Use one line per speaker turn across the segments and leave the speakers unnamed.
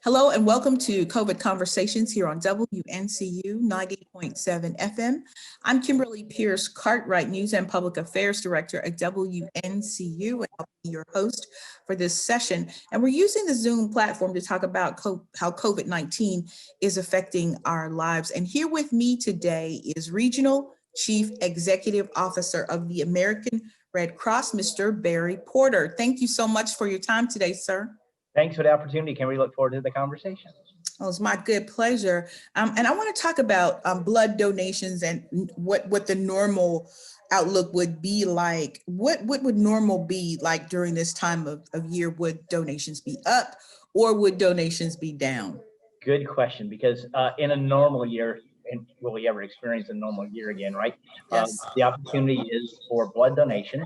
Hello and welcome to COVID Conversations here on WNCU 90.7 FM. I'm Kimberley Pierce Cartwright, News and Public Affairs Director at WNCU, and I'll be your host for this session. And we're using the Zoom platform to talk about how COVID-19 is affecting our lives. And here with me today is Regional Chief Executive Officer of the American Red Cross, Mr. Barry Porter. Thank you so much for your time today, sir.
Thanks for the opportunity. Can we look forward to the conversation?
Oh, it's my good pleasure. And I want to talk about blood donations and what the normal outlook would be like. What would normal be like during this time of year? Would donations be up or would donations be down?
Good question, because in a normal year, and will we ever experience a normal year again, right?
Yes.
The opportunity is for blood donation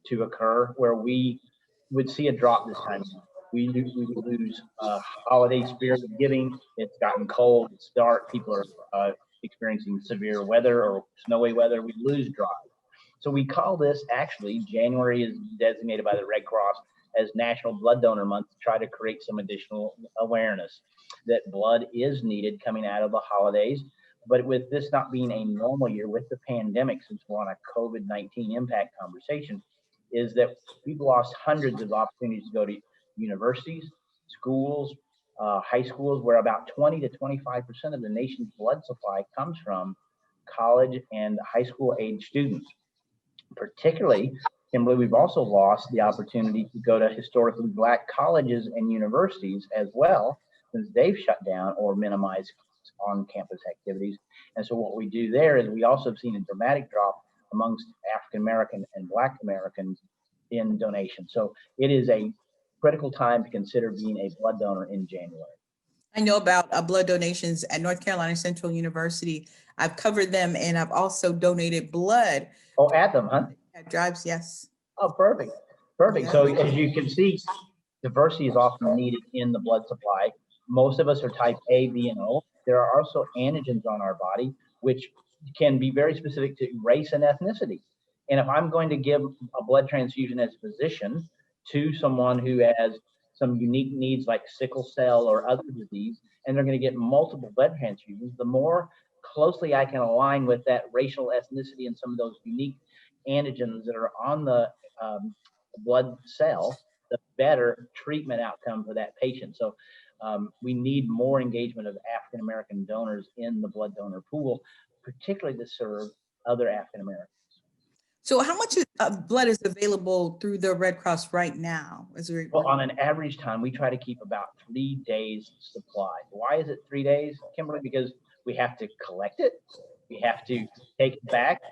to occur where we would see a drop this time. We would lose holiday spirit of giving. It's gotten cold, it's dark, people are experiencing severe weather or snowy weather. We lose drive. So we call this, actually, January is designated by the Red Cross as National Blood Donor Month to try to create some additional awareness that blood is needed coming out of the holidays. But with this not being a normal year with the pandemic, since we're on a COVID-19 impact conversation, is that we've lost hundreds of opportunities to go to universities, schools, high schools, where about 20 to 25% of the nation's blood supply comes from college and high school age students. Particularly, Kimberly, we've also lost the opportunity to go to historically Black colleges and universities as well, since they've shut down or minimized on-campus activities. And so what we do there is we also have seen a dramatic drop amongst African American and Black Americans in donation. So it is a critical time to consider being a blood donor in January.
I know about blood donations at North Carolina Central University. I've covered them and I've also donated blood.
Oh, at them, huh?
At drives, yes.
Oh, perfect. Perfect.
Yeah.
So as you can see, diversity is often needed in the blood supply. Most of us are type A, B, and O. There are also antigens on our body, which can be very specific to race and ethnicity. And if I'm going to give a blood transfusion as a physician to someone who has some unique needs like sickle cell or other disease, and they're going to get multiple blood transfusions, the more closely I can align with that racial ethnicity and some of those unique antigens that are on the blood cell, the better treatment outcome for that patient. So we need more engagement of African American donors in the blood donor pool, particularly to serve other African Americans.
So how much blood is available through the Red Cross right now?
Well, on an average time, we try to keep about 3 days supply. Why is it 3 days, Kimberly? Because we have to collect it, we have to take it back,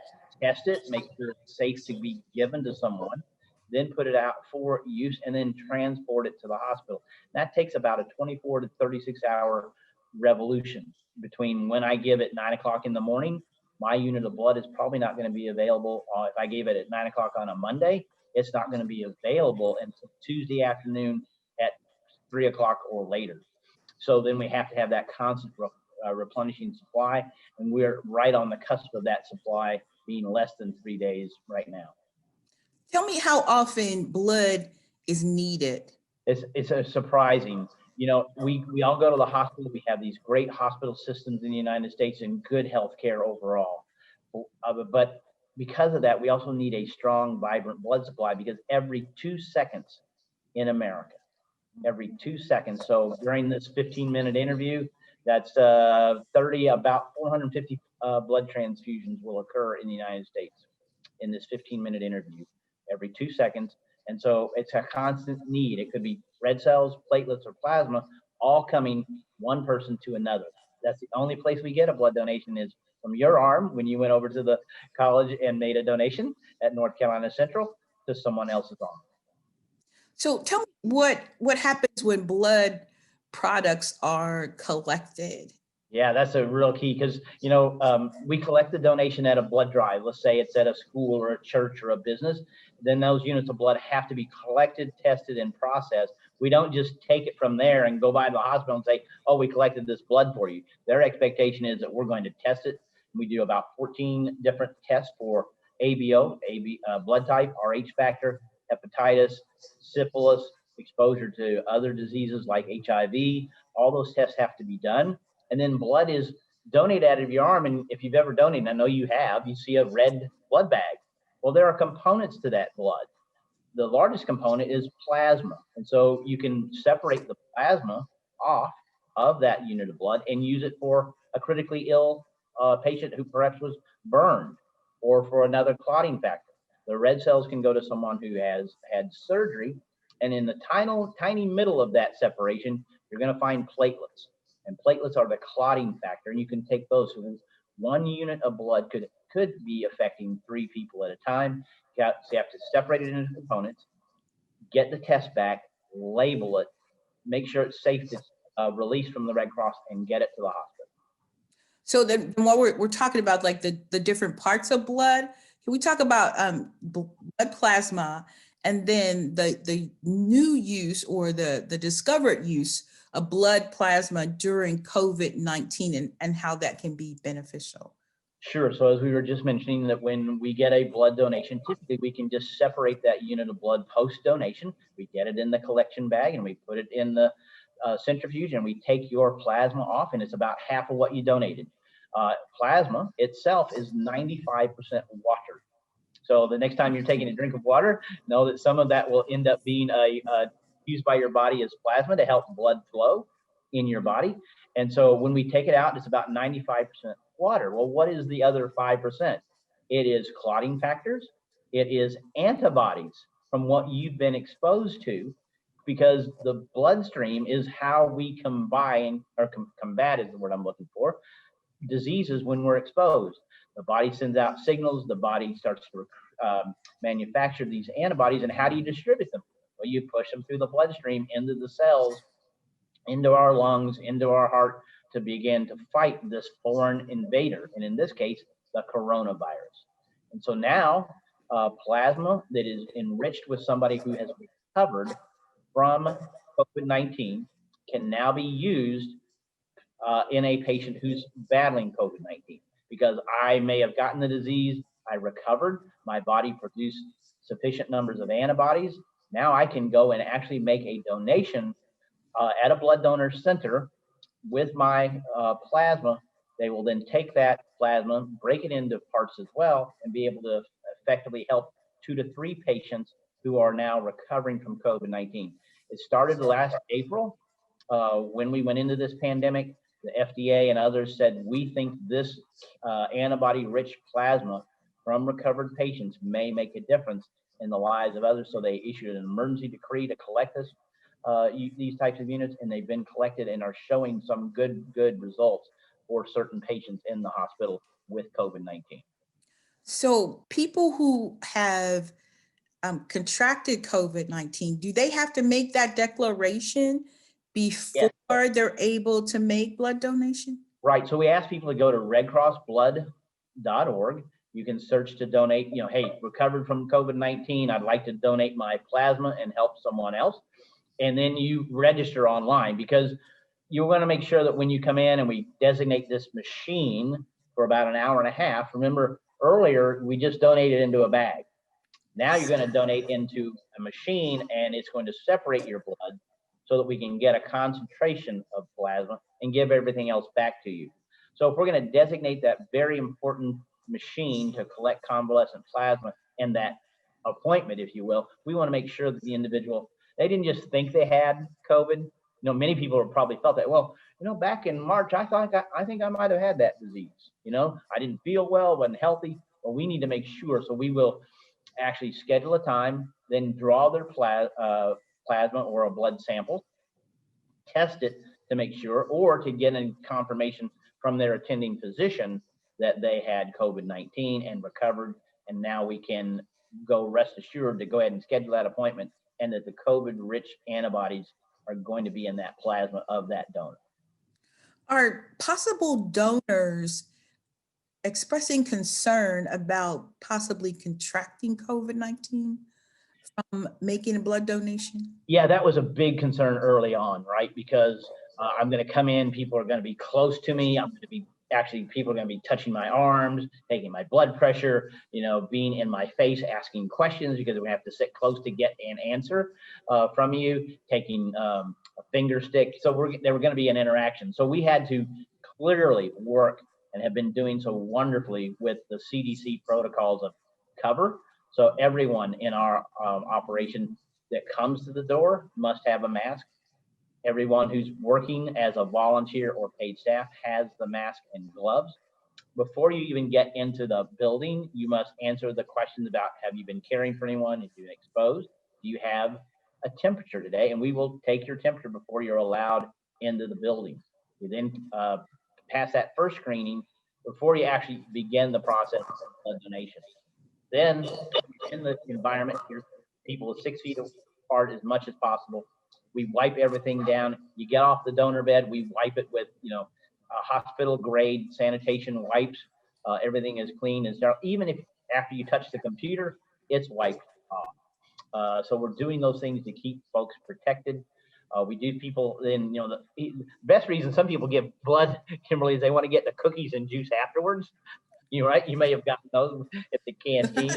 test it, make sure it's safe to be given to someone, then put it out for use, and then transport it to the hospital. That takes about a 24 to 36 hour revolution between when I give it 9 o'clock in the morning. My unit of blood is probably not going to be available. If I gave it at 9 o'clock on a Monday, it's not going to be available until Tuesday afternoon at 3 o'clock or later. So then we have to have that constant replenishing supply, and we're right on the cusp of that supply being less than 3 days right now.
Tell me how often blood is needed.
It's a surprising. You know, we all go to the hospital. We have these great hospital systems in the United States and good health care overall. But because of that, we also need a strong, vibrant blood supply, because every 2 seconds in America, every 2 seconds. So during this 15-minute interview, that's about 450 blood transfusions will occur in the United States in this 15-minute interview every 2 seconds. And so it's a constant need. It could be red cells, platelets, or plasma, all coming one person to another. That's the only place we get a blood donation is from your arm when you went over to the college and made a donation at North Carolina Central to someone else's arm.
So tell me what happens when blood products are collected?
Yeah, that's a real key, because, you know, we collect the donation at a blood drive. Let's say it's at a school or a church or a business. Then those units of blood have to be collected, tested, and processed. We don't just take it from there and go by to the hospital and say, oh, we collected this blood for you. Their expectation is that we're going to test it. We do about 14 different tests for ABO, blood type, Rh factor, hepatitis, syphilis, exposure to other diseases like HIV. All those tests have to be done. And then blood is donated out of your arm. And if you've ever donated, I know you have, you see a red blood bag. Well, there are components to that blood. The largest component is plasma. And so you can separate the plasma off of that unit of blood and use it for a critically ill patient who perhaps was burned, or for another clotting factor. The red cells can go to someone who has had surgery, and in the tiny middle of that separation, you're going to find platelets. And platelets are the clotting factor, and you can take those. So 1 unit of blood could be affecting 3 people at a time. So you have to separate it into components, get the test back, label it, make sure it's safe to release from the Red Cross, and get it to the hospital.
So then while we're talking about like the different parts of blood, can we talk about blood plasma and then the new use or the discovered use of blood plasma during COVID-19 and how that can be beneficial?
Sure. So as we were just mentioning, that when we get a blood donation, typically we can just separate that unit of blood post-donation. We get it in the collection bag and we put it in the centrifuge, and we take your plasma off, and it's about half of what you donated. Plasma itself is 95% water. So the next time you're taking a drink of water, know that some of that will end up being used by your body as plasma to help blood flow in your body. And so when we take it out, it's about 95% water. Well, what is the other 5%? It is clotting factors. It is antibodies from what you've been exposed to, because the bloodstream is how we combine, or combat is the word I'm looking for, diseases when we're exposed. The body sends out signals, the body starts to manufacture these antibodies. And how do you distribute them? Well, you push them through the bloodstream into the cells, into our lungs, into our heart, to begin to fight this foreign invader, and in this case, the coronavirus. And so now plasma that is enriched with somebody who has recovered from COVID-19 can now be used in a patient who's battling COVID-19, because I may have gotten the disease, I recovered, my body produced sufficient numbers of antibodies. Now I can go and actually make a donation at a blood donor center with my plasma. They will then take that plasma, break it into parts as well, and be able to effectively help 2 to 3 patients who are now recovering from COVID-19. It started last April when we went into this pandemic. The FDA and others said, we think this antibody-rich plasma from recovered patients may make a difference in the lives of others. So they issued an emergency decree to collect this, these types of units, and they've been collected and are showing some good results for certain patients in the hospital with COVID-19.
So people who have contracted COVID-19, do they have to make that declaration before they're able to make blood donation?
Right. So we ask people to go to redcrossblood.org. You can search to donate, hey, recovered from COVID-19, I'd like to donate my plasma and help someone else. And then you register online, because you want to make sure that when you come in and we designate this machine for about an hour and a half, remember earlier we just donated into a bag. Now you're going to donate into a machine, and it's going to separate your blood so that we can get a concentration of plasma and give everything else back to you. So if we're going to designate that very important machine to collect convalescent plasma and that appointment, if you will, we want to make sure that the individual, they didn't just think they had COVID. Many people have probably felt that, well, back in March, I think I might have had that disease. I didn't feel well, wasn't healthy. Well, we need to make sure. So we will actually schedule a time, then draw their plasma or a blood sample, test it to make sure, or to get a confirmation from their attending physician that they had COVID-19 and recovered. And now we can go rest assured to go ahead and schedule that appointment, and that the COVID-rich antibodies are going to be in that plasma of that donor.
Are possible donors expressing concern about possibly contracting COVID-19 from making a blood donation?
Yeah, that was a big concern early on, right? Because I'm going to come in, people are going to be close to me, I'm going to be actually people are going to be touching my arms, taking my blood pressure, being in my face, asking questions because we have to sit close to get an answer from you, taking a finger stick. So there were going to be an interaction. So we had to clearly work and have been doing so wonderfully with the CDC protocols of cover. So everyone in our operation that comes to the door must have a mask. Everyone who's working as a volunteer or paid staff has the mask and gloves. Before you even get into the building, you must answer the questions about, have you been caring for anyone? Have you been exposed? Do you have a temperature today? And we will take your temperature before you're allowed into the building. You then pass that first screening before you actually begin the process of blood donation. Then in the environment, people are 6 feet apart as much as possible. We wipe everything down. You get off the donor bed, we wipe it with, hospital grade sanitation wipes. Everything is clean and sterile. Even if after you touch the computer, it's wiped off. So we're doing those things to keep folks protected. We do people then, the best reason some people give blood, Kimberly, is they want to get the cookies and juice afterwards. Right? You may have gotten those at the canteen.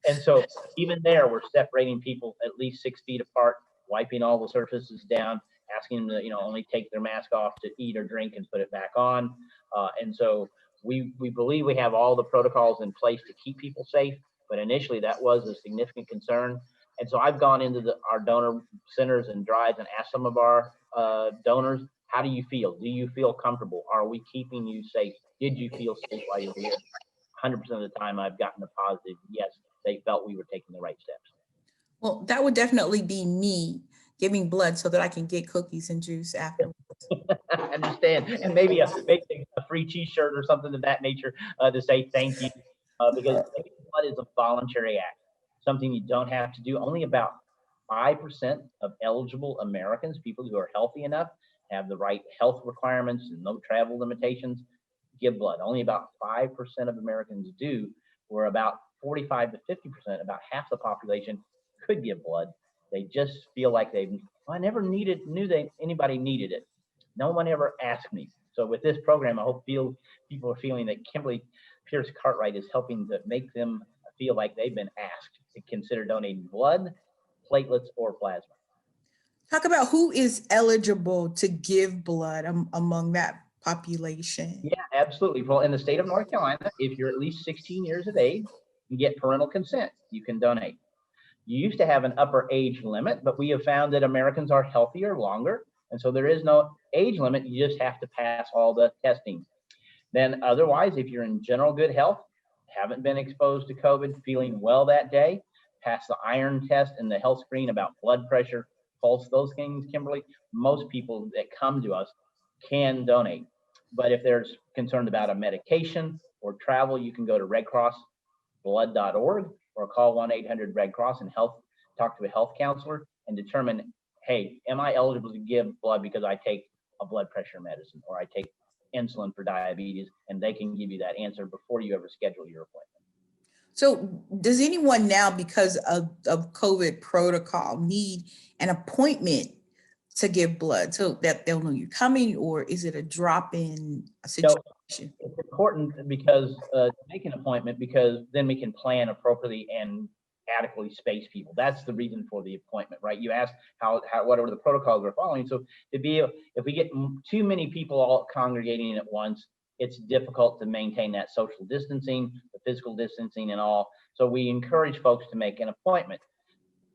And so even there, we're separating people at least 6 feet apart, wiping all the surfaces down, asking them to, only take their mask off to eat or drink and put it back on. And so we believe we have all the protocols in place to keep people safe, but initially that was a significant concern. And so I've gone into our donor centers and drives and asked some of our donors, how do you feel? Do you feel comfortable? Are we keeping you safe? Did you feel safe while you were here? 100% of the time I've gotten a positive yes. They felt we were taking the right steps.
Well, that would definitely be me giving blood so that I can get cookies and juice afterwards.
I understand. And maybe a free t-shirt or something of that nature to say thank you, because taking blood is a voluntary act, something you don't have to do. Only about 5% of eligible Americans, people who are healthy enough, have the right health requirements and no travel limitations, give blood. Only about 5% of Americans do, where about 45 to 50%, about half the population, could give blood. They just feel like I never knew anybody needed it. No one ever asked me. So with this program, I hope people are feeling that Kimberley Pierce Cartwright is helping to make them feel like they've been asked to consider donating blood, platelets, or plasma.
Talk about who is eligible to give blood among that population.
Yeah, absolutely. Well, in the state of North Carolina, if you're at least 16 years of age and get parental consent, you can donate. You used to have an upper age limit, but we have found that Americans are healthier longer. And so there is no age limit. You just have to pass all the testing. Then otherwise, if you're in general good health, haven't been exposed to COVID, feeling well that day, pass the iron test and the health screen about blood pressure, pulse, those things, Kimberly, most people that come to us can donate. But if there's concern about a medication or travel, you can go to redcrossblood.org or call 1-800-RED CROSS and talk to a health counselor and determine, hey, am I eligible to give blood because I take a blood pressure medicine or I take insulin for diabetes, and they can give you that answer before you ever schedule your appointment.
So does anyone now, because of COVID protocol, need an appointment to give blood so that they'll know you're coming, or is it a drop-in situation?
It's important because to make an appointment, because then we can plan appropriately and adequately space people. That's the reason for the appointment, right? You asked what are the protocols we're following. So if we get too many people all congregating at once, it's difficult to maintain that social distancing, the physical distancing and all. So we encourage folks to make an appointment.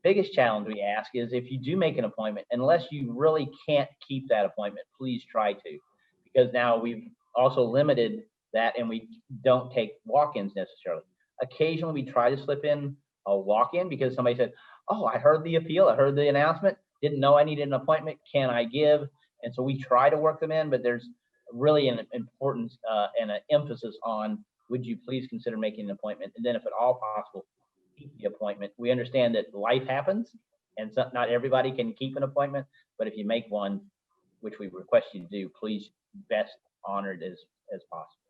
Biggest challenge we ask is if you do make an appointment, unless you really can't keep that appointment, please try to, because now we've also limited that and we don't take walk-ins necessarily. Occasionally we try to slip in a walk-in because somebody said, oh, I heard the appeal, I heard the announcement, didn't know I needed an appointment, can I give? And so we try to work them in, but there's really an importance and an emphasis on, would you please consider making an appointment? And then if at all possible, keep the appointment. We understand that life happens and so not everybody can keep an appointment, but if you make one, which we request you to do, please best honor it as possible.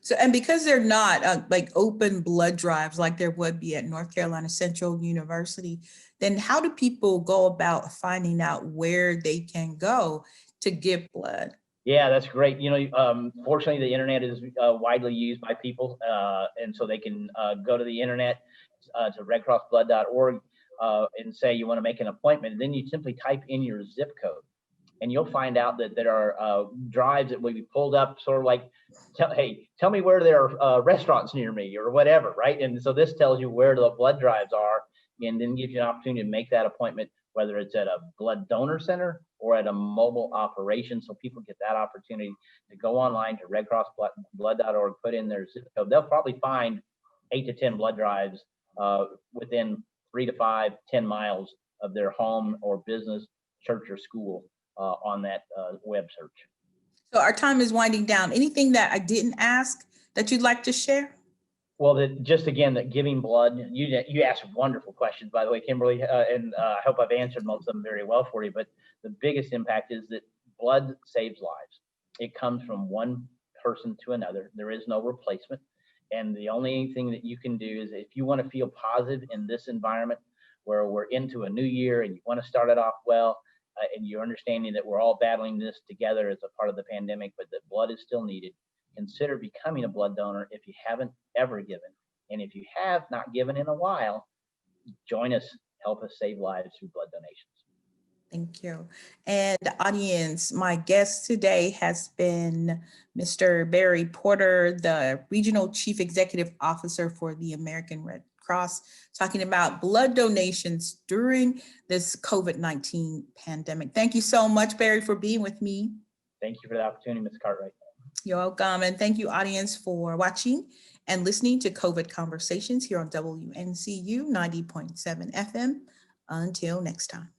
So, and because they're not like open blood drives like there would be at North Carolina Central University, then how do people go about finding out where they can go to give blood?
Yeah, that's great. Fortunately, the internet is widely used by people, and so they can go to the internet to redcrossblood.org and say you want to make an appointment. And then you simply type in your zip code, and you'll find out that there are drives that will be pulled up, sort of like, hey, tell me where there are restaurants near me or whatever, right? And so this tells you where the blood drives are, and then gives you an opportunity to make that appointment, whether it's at a blood donor center or at a mobile operation. So people get that opportunity to go online to redcrossblood.org, put in their zip code. They'll probably find 8 to 10 blood drives within 3 to 5, 10 miles of their home or business, church or school on that web search.
So our time is winding down. Anything that I didn't ask that you'd like to share?
Well, just again, that giving blood, you asked wonderful questions, by the way, Kimberly, and I hope I've answered most of them very well for you. But the biggest impact is that blood saves lives. It comes from one person to another. There is no replacement. And the only thing that you can do is, if you want to feel positive in this environment where we're into a new year and you want to start it off well, and you're understanding that we're all battling this together as a part of the pandemic, but that blood is still needed, consider becoming a blood donor if you haven't ever given. And if you have not given in a while, join us, help us save lives through blood donations.
Thank you. And audience, my guest today has been Mr. Barry Porter, the Regional Chief Executive Officer for the American Red Cross, talking about blood donations during this COVID-19 pandemic. Thank you so much, Barry, for being with me.
Thank you for the opportunity, Ms. Cartwright.
You're welcome. And thank you, audience, for watching and listening to COVID Conversations here on WNCU 90.7 FM. Until next time.